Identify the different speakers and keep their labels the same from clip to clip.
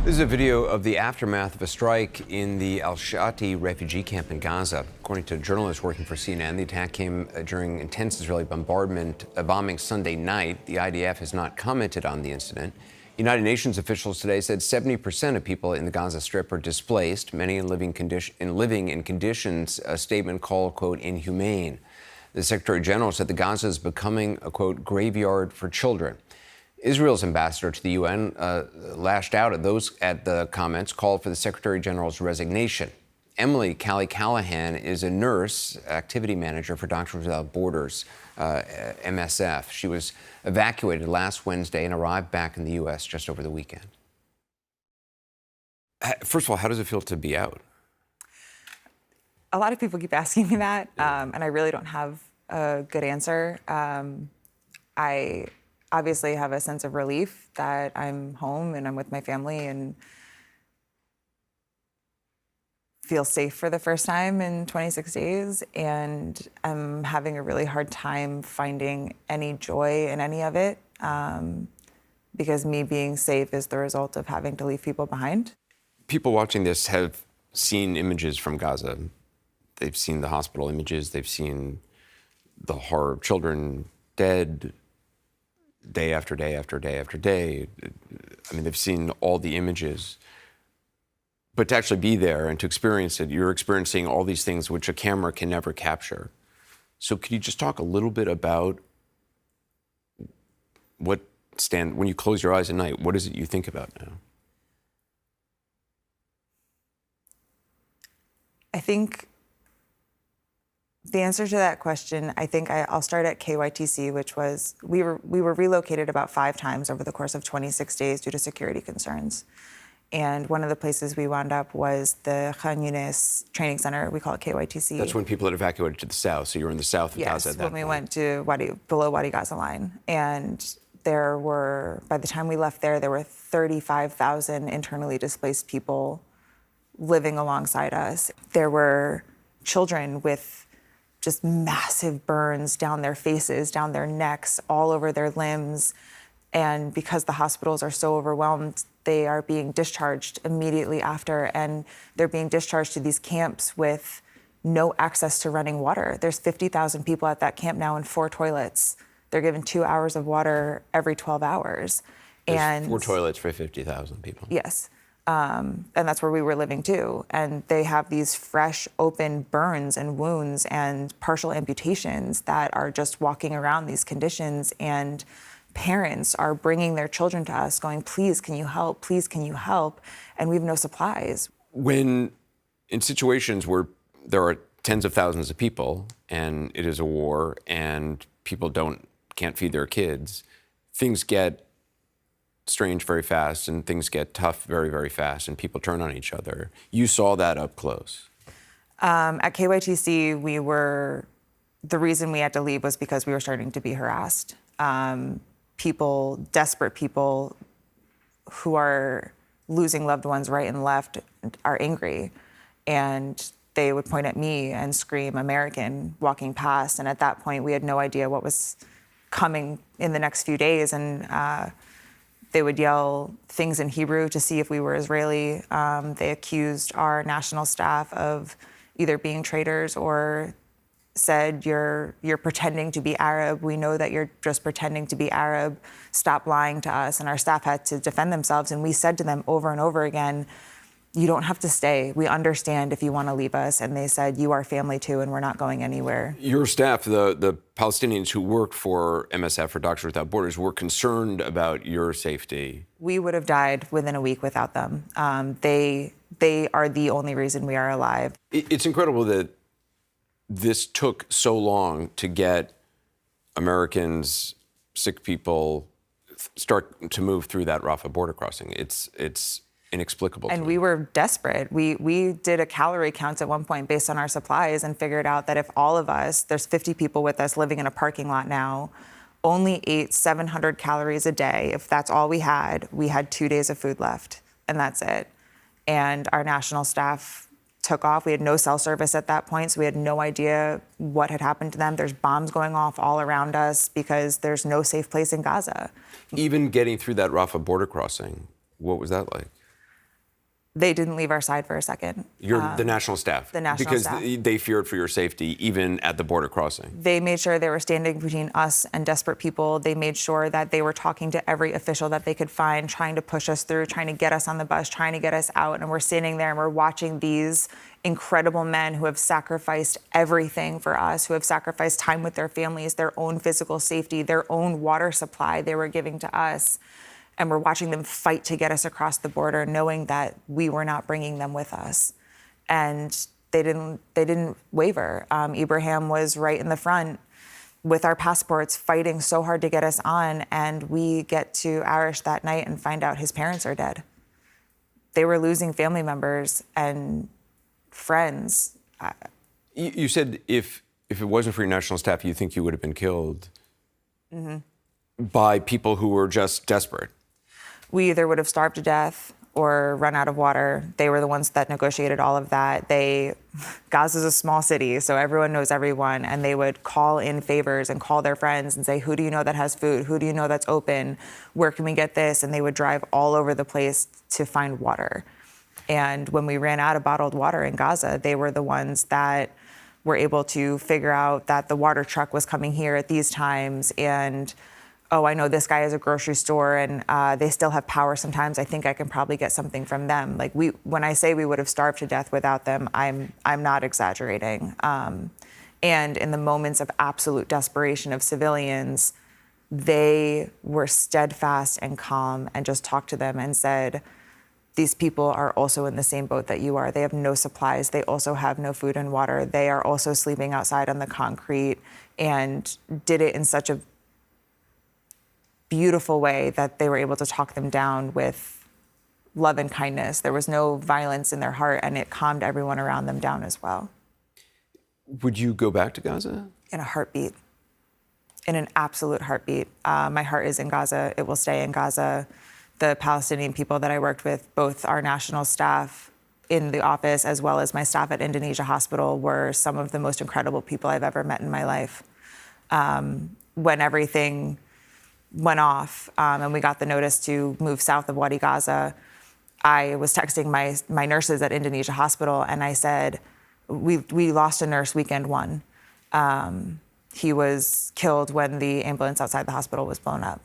Speaker 1: This is a video of the aftermath of a strike in the al-Shati refugee camp in Gaza. According to journalists working for CNN, the attack came during intense Israeli bombing Sunday night. The IDF has not commented on the incident. United Nations officials today said 70% of people in the Gaza Strip are displaced, many living in conditions a statement called, quote, inhumane. The Secretary General said the Gaza is becoming a, quote, graveyard for children. Israel's ambassador to the UN lashed out at the comments, called for the Secretary General's resignation. Emily Callahan is a nurse, activity manager for Doctors Without Borders, MSF. She was evacuated last Wednesday and arrived back in the U.S. just over the weekend. First of all, how does it feel to be out?
Speaker 2: A lot of people keep asking me that, and I really don't have a good answer. I obviously have a sense of relief that I'm home and I'm with my family and feel safe for the first time in 26 days. And I'm having a really hard time finding any joy in any of it because me being safe is the result of having to leave people behind.
Speaker 1: People watching this have seen images from Gaza. They've seen the hospital images. They've seen the horror of children dead, day after day after day after day. I mean, they've seen all the images. But to actually be there and to experience it, you're experiencing all these things which a camera can never capture. So could you just talk a little bit about when you close your eyes at night, what is it you think about now?
Speaker 2: I think the answer to that question, I'll start at KYTC, which was, we were relocated about 5 times over the course of 26 days due to security concerns. And one of the places we wound up was the Khan Yunis training center. We call it KYTC.
Speaker 1: That's when people had evacuated to the south. So you were in the south of Gaza at that point.
Speaker 2: Yes, when we went to below Wadi Gaza line. And by the time we left there were 35,000 internally displaced people living alongside us. There were children with just massive burns down their faces, down their necks, all over their limbs. And because the hospitals are so overwhelmed, they are being discharged immediately after, and they're being discharged to these camps with no access to running water. There's 50,000 people at that camp now and 4 toilets. They're given 2 hours of water every 12 hours.
Speaker 1: There's 4 toilets for 50,000 people.
Speaker 2: Yes. And that's where we were living too. And they have these fresh, open burns and wounds and partial amputations that are just walking around these conditions. And parents are bringing their children to us going, please, can you help? Please, can you help? And we have no supplies.
Speaker 1: When in situations where there are tens of thousands of people and it is a war and people can't feed their kids, things get strange very fast and things get tough very, very fast and people turn on each other. You saw that up close.
Speaker 2: At KYTC, the reason we had to leave was because we were starting to be harassed. Desperate people who are losing loved ones right and left are angry. And they would point at me and scream American walking past. And at that point, we had no idea what was coming in the next few days. And they would yell things in Hebrew to see if we were Israeli. They accused our national staff of either being traitors or said, you're pretending to be Arab. We know that you're just pretending to be Arab. Stop lying to us. And our staff had to defend themselves. And we said to them over and over again, you don't have to stay. We understand if you want to leave us. And they said, you are family too, and we're not going anywhere.
Speaker 1: Your staff, the Palestinians who worked for MSF, or Doctors Without Borders, were concerned about your safety.
Speaker 2: We would have died within a week without them. They are the only reason we are alive.
Speaker 1: It's incredible that this took so long to get Americans, sick people, start to move through that Rafah border crossing. It's inexplicable.
Speaker 2: And we were desperate. We did a calorie count at one point based on our supplies and figured out that if all of us, there's 50 people with us living in a parking lot now, only ate 700 calories a day, if that's all we had 2 days of food left, and that's it. And our national staff took off. We had no cell service at that point, so we had no idea what had happened to them. There's bombs going off all around us because there's no safe place in Gaza.
Speaker 1: Even getting through that Rafah border crossing, what was that like?
Speaker 2: They didn't leave our side for a second.
Speaker 1: You're the national staff.
Speaker 2: The national
Speaker 1: because
Speaker 2: staff.
Speaker 1: They feared for your safety, even at the border crossing.
Speaker 2: They made sure they were standing between us and desperate people. They made sure that they were talking to every official that they could find, trying to push us through, trying to get us on the bus, trying to get us out. And we're standing there and we're watching these incredible men who have sacrificed everything for us, who have sacrificed time with their families, their own physical safety, their own water supply they were giving to us. And we're watching them fight to get us across the border, knowing that we were not bringing them with us. And they didn't waver. Ibrahim was right in the front with our passports, fighting so hard to get us on. And we get to Arish that night and find out his parents are dead. They were losing family members and friends.
Speaker 1: You said if it wasn't for your national staff, you think you would have been killed by people who were just desperate.
Speaker 2: We either would have starved to death or run out of water. They were the ones that negotiated all of that. Gaza's a small city, so everyone knows everyone, and they would call in favors and call their friends and say, who do you know that has food? Who do you know that's open? Where can we get this? And they would drive all over the place to find water. And when we ran out of bottled water in Gaza, they were the ones that were able to figure out that the water truck was coming here at these times, and oh, I know this guy has a grocery store and they still have power sometimes. I think I can probably get something from them. Like when I say we would have starved to death without them, I'm not exaggerating. And in the moments of absolute desperation of civilians, they were steadfast and calm and just talked to them and said, these people are also in the same boat that you are. They have no supplies. They also have no food and water. They are also sleeping outside on the concrete, and did it in such a beautiful way that they were able to talk them down with love and kindness. There was no violence in their heart, and it calmed everyone around them down as well.
Speaker 1: Would you go back to Gaza?
Speaker 2: In a heartbeat. In an absolute heartbeat. My heart is in Gaza. It will stay in Gaza. The Palestinian people that I worked with, both our national staff in the office as well as my staff at Indonesia Hospital, were some of the most incredible people I've ever met in my life. When everything went off and we got the notice to move south of Wadi Gaza, I was texting my nurses at Indonesia Hospital, and I said, we lost a nurse weekend one. He was killed when the ambulance outside the hospital was blown up.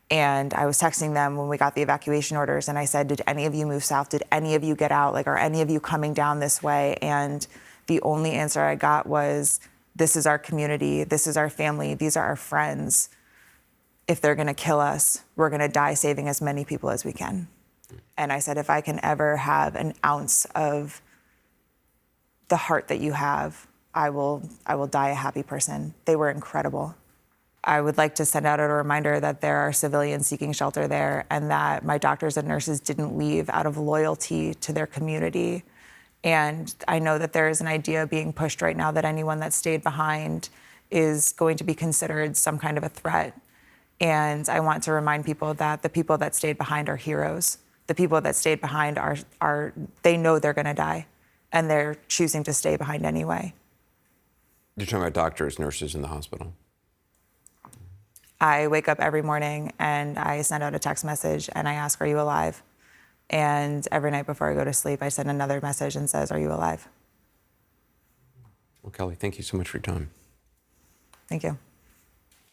Speaker 2: And I was texting them when we got the evacuation orders, and I said, did any of you move south? Did any of you get out? Like, are any of you coming down this way? And the only answer I got was, this is our community, this is our family, these are our friends. If they're gonna kill us, we're gonna die saving as many people as we can. And I said, if I can ever have an ounce of the heart that you have, I will die a happy person. They were incredible. I would like to send out a reminder that there are civilians seeking shelter there, and that my doctors and nurses didn't leave out of loyalty to their community. And I know that there is an idea being pushed right now that anyone that stayed behind is going to be considered some kind of a threat. And I want to remind people that the people that stayed behind are heroes. The people that stayed behind are they know they're gonna die, and they're choosing to stay behind anyway.
Speaker 1: You're talking about doctors, nurses in the hospital.
Speaker 2: I wake up every morning and I send out a text message and I ask, are you alive? And every night before I go to sleep, I send another message and says, are you alive?
Speaker 1: Well, Kelly, thank you so much for your time.
Speaker 2: Thank you.